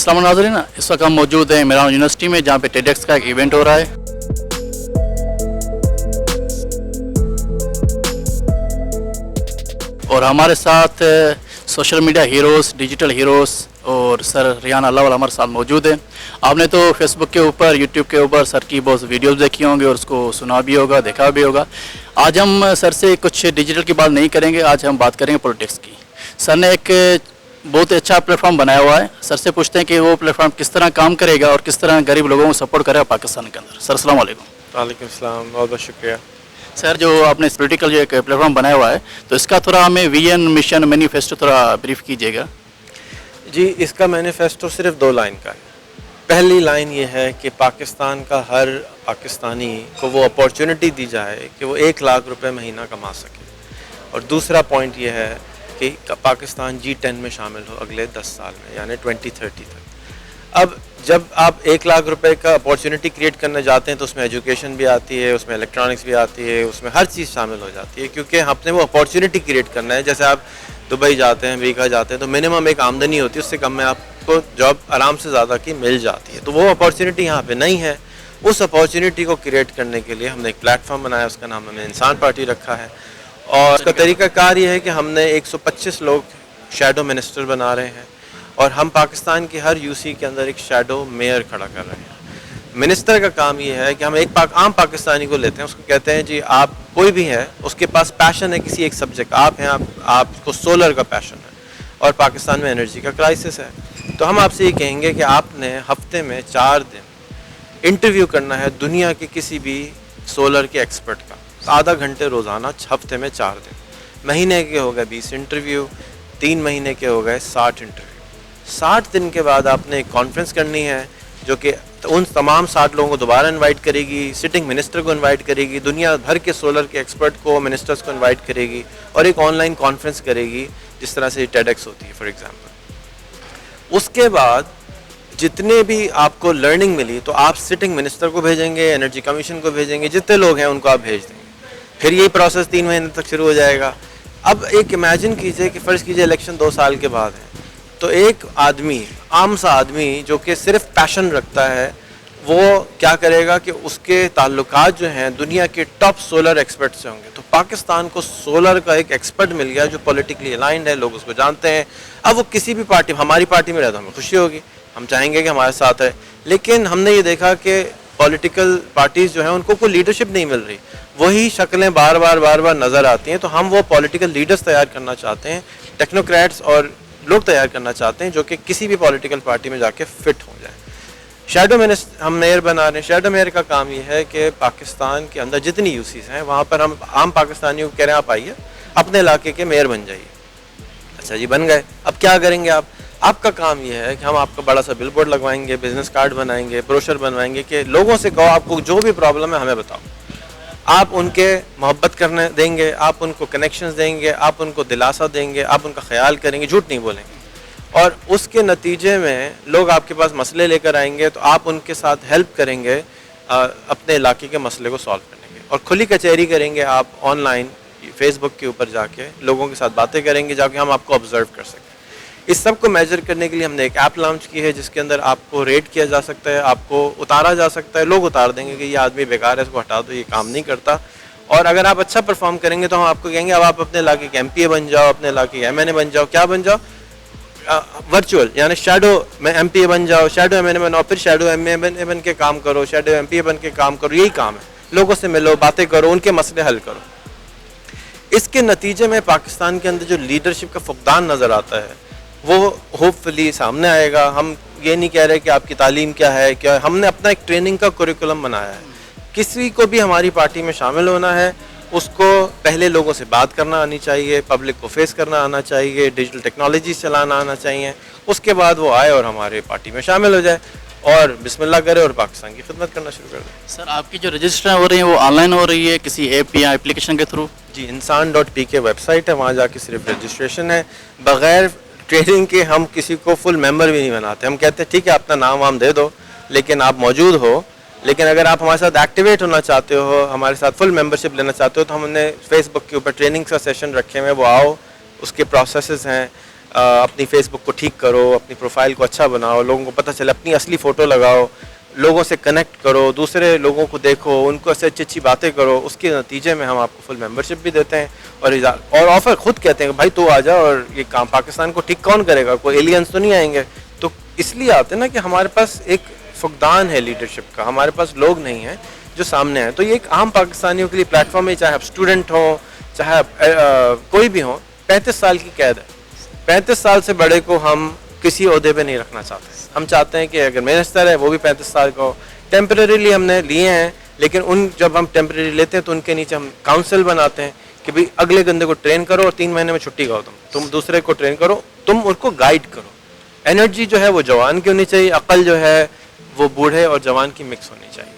अस्सलाम नाज़रीन, इस वक्त हम मौजूद हैं मेरान यूनिवर्सिटी में जहाँ पे टेडेक्स का एक इवेंट हो रहा है। और हमारे साथ social media heroes, digital heroes और सर रियान अल्लाह हमारे साथ मौजूद हैं। आपने तो फेसबुक के ऊपर, यूट्यूब के ऊपर सर की बहुत वीडियोस देखी होंगी और उसको सुना भी होगा, देखा भी होगा। आज हम सर से कुछ डिजिटल की बात नहीं करेंगे, आज हम बात करेंगे पॉलिटिक्स की। सर ने एक बहुत अच्छा प्लेटफॉर्म बनाया हुआ है। सर से पूछते हैं कि वो प्लेटफॉर्म किस तरह काम करेगा और किस तरह गरीब लोगों को सपोर्ट करेगा पाकिस्तान के अंदर। सर अस्सलाम वालेकुम। वालेकुम सलाम, बहुत बहुत शुक्रिया। सर जो आपने पॉलिटिकल जो एक प्लेटफॉर्म बनाया हुआ है, तो इसका थोड़ा हमें विजन, मिशन, मैनिफेस्टो थोड़ा ब्रीफ कीजिएगा। जी, इसका मैनिफेस्टो सिर्फ 2 लाइन का है। पहली लाइन ये है कि पाकिस्तान का हर पाकिस्तानी को वो अपॉर्चुनिटी दी जाए कि वो 1 लाख रुपए महीना कमा सके। और दूसरा पॉइंट ये है कि पाकिस्तान G10 में शामिल हो अगले 10 साल में, यानी 2030 तक। अब जब आप 1 लाख रुपए का अपॉर्चुनिटी क्रिएट करने जाते हैं तो उसमें एजुकेशन भी आती है, उसमें इलेक्ट्रॉनिक्स भी आती है, उसमें हर चीज़ शामिल हो जाती है, क्योंकि आपने वो अपॉर्चुनिटी क्रिएट करना है। जैसे आप दुबई जाते हैं, अमेरिका जाते हैं, तो मिनिमम एक आमदनी होती है, उससे कम में आपको जॉब आराम से ज़्यादा की मिल जाती है। तो वो अपॉर्चुनिटी यहाँ पे नहीं है। उस अपॉर्चुनिटी को क्रिएट करने के लिए हमने एक प्लेटफॉर्म बनाया, उसका नाम हमने इंसान पार्टी रखा है। और उसका तरीक़ाकार ये है कि हमने 125 लोग शैडो मिनिस्टर बना रहे हैं और हम पाकिस्तान की हर यूसी के अंदर एक शैडो मेयर खड़ा कर रहे हैं। मिनिस्टर का काम ये है कि हम एक आम पाकिस्तानी को लेते हैं, उसको कहते हैं जी आप कोई भी है, उसके पास पैशन है किसी एक सब्जेक्ट, आप हैं, आपको सोलर का पैशन है और पाकिस्तान में एनर्जी का क्राइसिस है, तो हम आपसे ये कहेंगे कि आपने हफ्ते में 4 दिन इंटरव्यू करना है दुनिया के किसी भी सोलर के एक्सपर्ट का, आधा घंटे रोज़ाना, हफ्ते में 4 दिन। महीने के हो गए 20 इंटरव्यू, 3 महीने के हो गए 60 इंटरव्यू। 60 दिन के बाद आपने एक कॉन्फ्रेंस करनी है जो कि उन तमाम 60 लोगों को दोबारा इनवाइट करेगी, सिटिंग मिनिस्टर को इनवाइट करेगी, दुनिया भर के सोलर के एक्सपर्ट को, मिनिस्टर्स को इनवाइट करेगी और एक ऑनलाइन कॉन्फ्रेंस करेगी, जिस तरह से टेडेक्स होती है फॉर एग्जांपल। उसके बाद जितने भी आपको लर्निंग मिली तो आप सिटिंग मिनिस्टर को भेजेंगे, एनर्जी कमीशन को भेजेंगे, जितने लोग हैं उनको आप भेज देंगे। फिर ये प्रोसेस 3 महीने तक शुरू हो जाएगा। अब एक इमेजिन कीजिए कि फ़र्ज़ कीजिए इलेक्शन 2 साल के बाद है, तो एक आदमी, आम सा आदमी जो कि सिर्फ पैशन रखता है, वो क्या करेगा कि उसके ताल्लुकात जो हैं दुनिया के टॉप सोलर एक्सपर्ट से होंगे। तो पाकिस्तान को सोलर का एक एक्सपर्ट मिल गया जो पॉलिटिकली अलाइंड है, लोग उसको जानते हैं। अब वो किसी भी पार्टी, हमारी पार्टी में रहे तो हमें खुशी होगी, हम चाहेंगे कि हमारे साथ है, लेकिन हमने ये देखा कि पॉलिटिकल पार्टीज़ जो हैं उनको कोई लीडरशिप नहीं मिल रही, वही शक्लें बार बार नज़र आती हैं। तो हम वो पॉलिटिकल लीडर्स तैयार करना चाहते हैं, टेक्नोक्रेट्स और लोग तैयार करना चाहते हैं जो कि किसी भी पॉलिटिकल पार्टी में जाके फिट हो जाए। शैडो मिनिस्टर हम मेयर बना रहे हैं। शैडो मेयर का काम ये है कि पाकिस्तान के अंदर जितनी यूसीज हैं वहाँ पर हम आम पाकिस्तानियों को कह रहे हैं आप आइए, अपने इलाके के मेयर बन जाइए। अच्छा जी, बन गए, अब क्या करेंगे आप? आपका काम ये है कि हम आपका बड़ा सा बिल बोर्ड लगवाएंगे, बिजनेस कार्ड बनाएंगे, ब्रोशर बनवाएंगे कि लोगों से कहो आपको जो भी प्रॉब्लम है हमें बताओ। आप उनके मोहब्बत करने देंगे, आप उनको कनेक्शंस देंगे, आप उनको दिलासा देंगे, आप उनका ख्याल करेंगे, झूठ नहीं बोलेंगे। और उसके नतीजे में लोग आपके पास मसले लेकर आएंगे तो आप उनके साथ हेल्प करेंगे अपने इलाके के मसले को सॉल्व करने के। और खुली कचहरी करेंगे आप, ऑनलाइन फेसबुक के ऊपर जाके लोगों के साथ बातें करेंगे, जाके हम आपको ऑब्जर्व कर सकें। इस सब को मेजर करने के लिए हमने एक ऐप लॉन्च की है जिसके अंदर आपको रेट किया जा सकता है, आपको उतारा जा सकता है। लोग उतार देंगे कि ये आदमी बेकार है, इसको हटा दो, ये काम नहीं करता। और अगर आप अच्छा परफॉर्म करेंगे तो हम आपको कहेंगे अब आप अपने इलाके के MPA बन जाओ, अपने इलाके के MNA बन जाओ। क्या बन जाओ? वर्चुअल, यानी शैडो में MPA बन जाओ, शैडो MNA बनाओ, फिर शैडो MA बन के काम करो, शैडो MPA बन के काम करो। यही काम है, लोगों से मिलो, बातें करो, उनके मसले हल करो। इसके नतीजे में पाकिस्तान के अंदर जो लीडरशिप का फुकदान नज़र आता है वो होपफुली सामने आएगा। हम ये नहीं कह रहे कि आपकी तालीम क्या है, क्या है। हमने अपना एक ट्रेनिंग का करिकुलम बनाया है। किसी को भी हमारी पार्टी में शामिल होना है, उसको पहले लोगों से बात करना आनी चाहिए, पब्लिक को फेस करना आना चाहिए, डिजिटल टेक्नोलॉजी चलाना आना चाहिए। उसके बाद वो आए और हमारे पार्टी में शामिल हो जाए और बिस्मिल्लाह करे और पाकिस्तान की खिदमत करना शुरू कर दें। सर आपकी जो रजिस्ट्रेशन हो रही है वो ऑनलाइन हो रही है किसी ऐप या एप्लीकेशन के थ्रू? जी, इंसान.pk वेबसाइट है, वहाँ जाके सिर्फ रजिस्ट्रेशन है। बग़ैर ट्रेनिंग के हम किसी को फुल मेंबर भी नहीं बनाते। हम कहते हैं ठीक है अपना नाम वाम दे दो, लेकिन आप मौजूद हो। लेकिन अगर आप हमारे साथ एक्टिवेट होना चाहते हो, हमारे साथ फुल मेंबरशिप लेना चाहते हो, तो हमने फेसबुक के ऊपर ट्रेनिंग का सेशन रखे हुए हैं, वो आओ, उसके प्रोसेसेस हैं। اپنی فیس بک کو ٹھیک کرو, اپنی پروفائل کو اچھا بناؤ, لوگوں کو پتہ چلے, اپنی اصلی فوٹو لگاؤ, لوگوں سے کنیکٹ کرو, دوسرے لوگوں کو دیکھو, ان کو ایسے اچھی اچھی باتیں کرو. اس کے نتیجے میں ہم آپ کو فل ممبرشپ بھی دیتے ہیں اور آفر خود کہتے ہیں کہ بھائی تو آ جا, اور یہ کام پاکستان کو ٹھیک کون کرے گا, کوئی ایلینس تو نہیں آئیں گے. تو اس لیے آتے ہیں نا کہ ہمارے پاس ایک فقدان ہے لیڈرشپ کا, ہمارے پاس لوگ نہیں ہیں جو سامنے ہیں. تو یہ ایک عام پاکستانیوں کے لیے پلیٹ فارم ہے, چاہے آپ اسٹوڈنٹ ہوں, چاہے آپ کوئی بھی ہوں. 35 سال کی قید ہے, 35 سال سے بڑے کو ہم کسی عہدے پہ نہیں رکھنا چاہتے. ہم چاہتے ہیں کہ اگر منسٹر ہے وہ بھی 35 سال کا ہو. ٹیمپریریلی ہم نے لیے ہیں, لیکن جب ہم ٹیمپریری لیتے ہیں تو ان کے نیچے ہم کاؤنسل بناتے ہیں کہ بھئی اگلے گندے کو ٹرین کرو اور 3 مہینے میں چھٹی کرو, تم دوسرے کو ٹرین کرو, تم ان کو گائیڈ کرو. انرجی جو ہے وہ جوان کی ہونی چاہیے, عقل جو ہے وہ بوڑھے اور جوان کی مکس ہونی چاہیے.